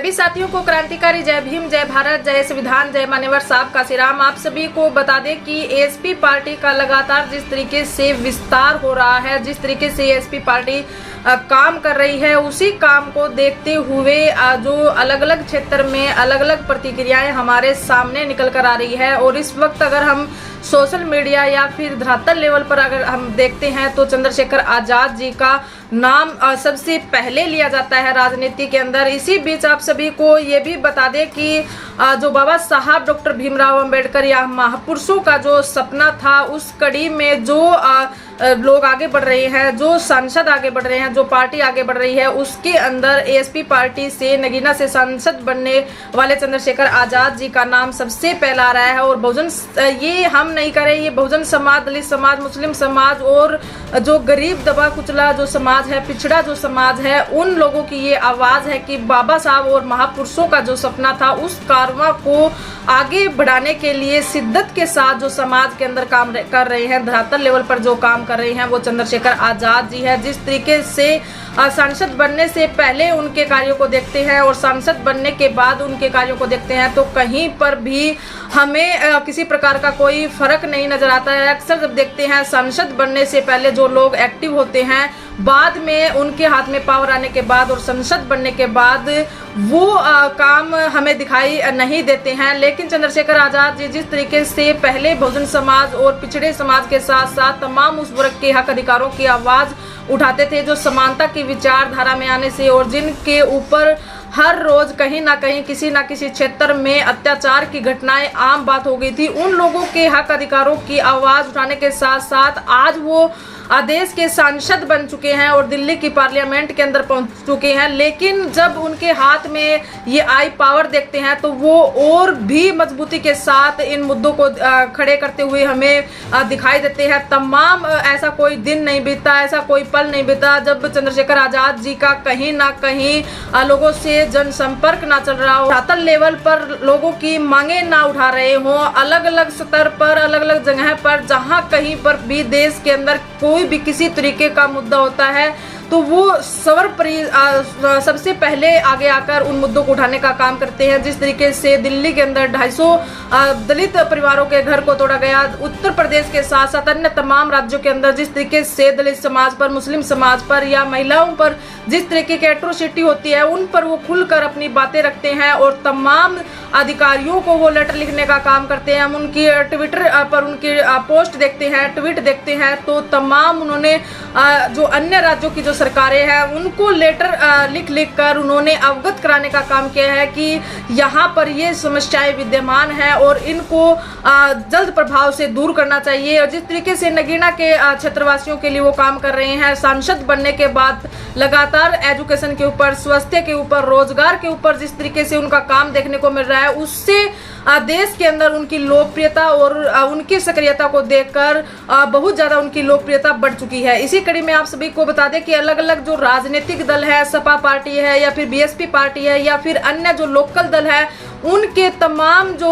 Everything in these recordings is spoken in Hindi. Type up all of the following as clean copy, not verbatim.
सभी साथियों को क्रांतिकारी जय भीम, जय भारत, जय संविधान, जय मान्यवर साहब का श्रीराम। आप सभी को बता दें कि एएसपी पार्टी का लगातार जिस तरीके से विस्तार हो रहा है, जिस तरीके से एएसपी पार्टी काम कर रही है, उसी काम को देखते हुए जो अलग अलग क्षेत्र में अलग अलग प्रतिक्रियाएं हमारे सामने निकल कर आ रही है। और इस वक्त अगर हम सोशल मीडिया या फिर धरातल लेवल पर अगर हम देखते हैं तो चंद्रशेखर आजाद जी का नाम सबसे पहले लिया जाता है राजनीति के अंदर। इसी बीच आप सभी को ये भी बता दें कि जो बाबा साहब डॉक्टर भीमराव अंबेडकर या महापुरुषों का जो सपना था, उस कड़ी में जो लोग आगे बढ़ रहे हैं, जो सांसद आगे बढ़ रहे हैं, जो पार्टी आगे बढ़ रही है, उसके अंदर एएसपी पार्टी से नगीना से सांसद बनने वाले चंद्रशेखर आजाद जी का नाम सबसे पहला आ रहा है। और बहुजन, ये हम नहीं करें, ये बहुजन समाज, दलित समाज, मुस्लिम समाज और जो गरीब दबा कुचला जो समाज है, पिछड़ा जो समाज है, उन लोगों की ये आवाज है कि बाबा साहब और महापुरुषों का जो सपना था, उस कारवां को आगे बढ़ाने के लिए शिद्दत के साथ जो समाज के अंदर काम कर रहे हैं, धरातल लेवल पर जो काम कर रहे हैं, वो चंद्रशेखर आजाद जी है। जिस तरीके से सांसद बनने से पहले उनके कार्यों को देखते हैं और सांसद बनने के बाद उनके कार्यों को देखते हैं तो कहीं पर भी हमें किसी प्रकार का कोई फर्क नहीं नजर आता है। अक्सर जब देखते हैं सांसद बनने से पहले जो लोग एक्टिव होते हैं, बाद में उनके हाथ में पावर आने के बाद और संसद बनने के बाद वो काम हमें दिखाई नहीं देते हैं। लेकिन चंद्रशेखर आजाद जी जिस तरीके से पहले बहुजन समाज और पिछड़े समाज के साथ साथ तमाम उस वर्ग के हक अधिकारों की आवाज उठाते थे, जो समानता की विचारधारा में आने से और जिनके ऊपर हर रोज कहीं ना कहीं किसी ना किसी क्षेत्र में अत्याचार की घटनाएं आम बात हो गई थी, उन लोगों के हक अधिकारों की आवाज उठाने के साथ साथ आज वो देश के सांसद बन चुके हैं और दिल्ली की पार्लियामेंट के अंदर पहुंच चुके हैं। लेकिन जब उनके हाथ में ये आई पावर देखते हैं तो वो और भी मजबूती के साथ इन मुद्दों को खड़े करते हुए हमें दिखाई देते हैं। तमाम ऐसा कोई दिन नहीं बीता, ऐसा कोई पल नहीं बीता जब चंद्रशेखर आजाद जी का कहीं ना कहीं लोगों से जनसंपर्क ना चल रहा हो, धरातल लेवल पर लोगों की मांगे ना उठा रहे हो, अलग अलग स्तर पर, अलग अलग जगह पर, जहां कहीं पर भी देश के अंदर कोई भी किसी तरीके का मुद्दा होता है तो वो सबसे पहले आगे आकर उन मुद्दों को उठाने का काम करते हैं। जिस तरीके से दिल्ली के अंदर 250 दलित परिवारों के घर को तोड़ा गया, उत्तर प्रदेश के साथ साथ अन्य तमाम राज्यों के अंदर जिस तरीके से दलित समाज पर, मुस्लिम समाज पर या महिलाओं पर जिस तरीके की एट्रोसिटी होती है, उन पर वो खुलकर अपनी बातें रखते हैं और तमाम अधिकारियों को वो लेटर लिखने का काम करते हैं। हम उनकी ट्विटर पर उनकी पोस्ट देखते हैं, ट्वीट देखते हैं तो तमाम उन्होंने जो अन्य राज्यों की जो सरकारें हैं उनको लेटर लिख कर उन्होंने अवगत कराने का काम किया है कि यहाँ पर ये समस्याएं विद्यमान हैं और इनको जल्द प्रभाव से दूर करना चाहिए। और जिस तरीके से नगीना के क्षेत्रवासियों के लिए वो काम कर रहे हैं, सांसद बनने के बाद लगातार एजुकेशन के ऊपर, स्वास्थ्य के ऊपर, रोजगार के ऊपर जिस तरीके से उनका काम देखने को मिल रहा है, उससे देश के अंदर उनकी लोकप्रियता और उनकी सक्रियता को देखकर बहुत ज्यादा उनकी लोकप्रियता बढ़ चुकी है। इसी कड़ी में आप सभी को बता दें कि अलग अलग जो राजनीतिक दल है, सपा पार्टी है या फिर बीएसपी पार्टी है या फिर अन्य जो लोकल दल है, उनके तमाम जो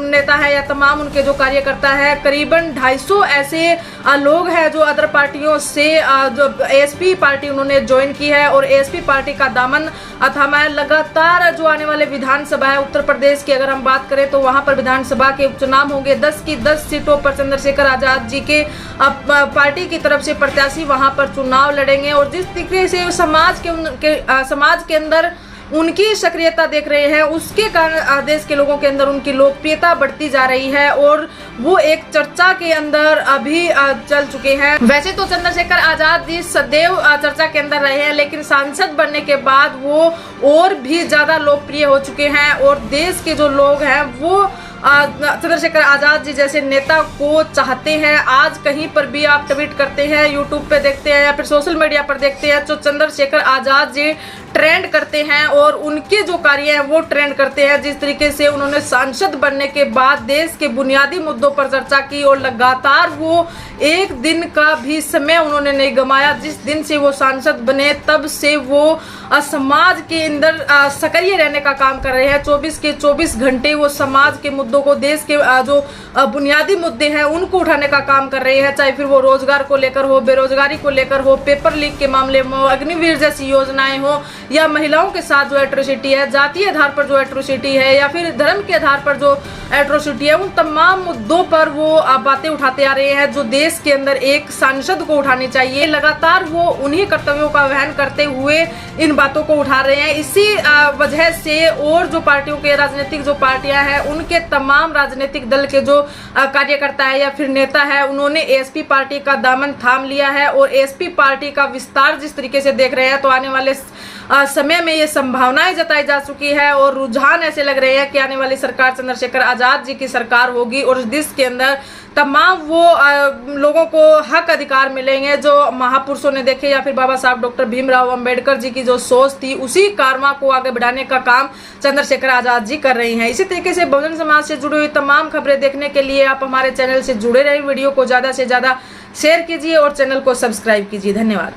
नेता है या तमाम उनके जो कार्यकर्ता है, करीबन 250 ऐसे लोग हैं जो अदर पार्टियों से जो एएसपी पार्टी उन्होंने ज्वाइन की है और एएसपी पार्टी का दामन थामा है। लगातार जो आने वाले विधानसभा है उत्तर प्रदेश की अगर हम बात करें तो वहां पर विधानसभा के उपचुनाव होंगे। 10 की 10 सीटों पर चंद्रशेखर आजाद जी के पार्टी की तरफ से प्रत्याशी वहां पर चुनाव लड़ेंगे और जिस तरीके से समाज के अंदर उनकी सक्रियता देख रहे हैं, उसके कारण देश के लोगों के अंदर उनकी लोकप्रियता बढ़ती जा रही है और वो एक चर्चा के अंदर अभी चल चुके हैं। वैसे तो चंद्रशेखर आजाद जी सदैव चर्चा के अंदर रहे हैं, लेकिन सांसद बनने के बाद वो और भी ज्यादा लोकप्रिय हो चुके हैं और देश के जो लोग हैं वो चंद्रशेखर आजाद जी जैसे नेता को चाहते हैं। आज कहीं पर भी आप ट्वीट करते हैं, यूट्यूब पे देखते हैं या फिर सोशल मीडिया पर देखते हैं तो चंद्रशेखर आजाद जी ट्रेंड करते हैं और उनके जो कार्य हैं वो ट्रेंड करते हैं। जिस तरीके से उन्होंने सांसद बनने के बाद देश के बुनियादी मुद्दों पर चर्चा की और लगातार वो एक दिन का भी समय उन्होंने नहीं गंवाया। जिस दिन से वो सांसद बने तब से वो समाज के अंदर सक्रिय रहने का काम कर रहे हैं। 24 के 24 घंटे वो समाज के मुद्दों को, देश के जो बुनियादी मुद्दे हैं उनको उठाने का काम कर रहे हैं, चाहे फिर वो रोजगार को लेकर हो, बेरोजगारी को लेकर हो, पेपर लीक के मामले में हो, अग्निवीर जैसी योजनाएं हो या महिलाओं के साथ जो एट्रोसिटी है, जातीय आधार पर जो एट्रोसिटी है या फिर धर्म के आधार पर जो एट्रोसिटी है, उन तमाम मुद्दों पर वो बातें उठाते आ रहे हैं जो देश के अंदर एक सांसद को उठानी चाहिए। लगातार वो उन्हीं कर्तव्यों का वहन करते हुए इन बातों को उठा रहे हैं। इसी वजह से और जो पार्टियों के राजनीतिक जो पार्टियां हैं, उनके तमाम राजनीतिक दल के जो कार्यकर्ता है या फिर नेता है, उन्होंने एएसपी पार्टी का दामन थाम लिया है और एएसपी पार्टी का विस्तार जिस तरीके से देख रहे हैं, तो आने वाले समय में ये संभावनाएं जताई जा चुकी है और रुझान ऐसे लग रहे हैं कि आने वाली सरकार चंद्रशेखर आजाद जी की सरकार होगी और इस देश के अंदर तमाम वो लोगों को हक अधिकार मिलेंगे जो महापुरुषों ने देखे या फिर बाबा साहब डॉक्टर भीमराव अंबेडकर जी की जो सोच थी, उसी कारवा को आगे बढ़ाने का काम चंद्रशेखर आजाद जी कर रही हैं। इसी तरीके से बहुजन समाज से जुड़ी हुई तमाम खबरें देखने के लिए आप हमारे चैनल से जुड़े रहिए। वीडियो को ज़्यादा से ज़्यादा शेयर कीजिए और चैनल को सब्सक्राइब कीजिए। धन्यवाद।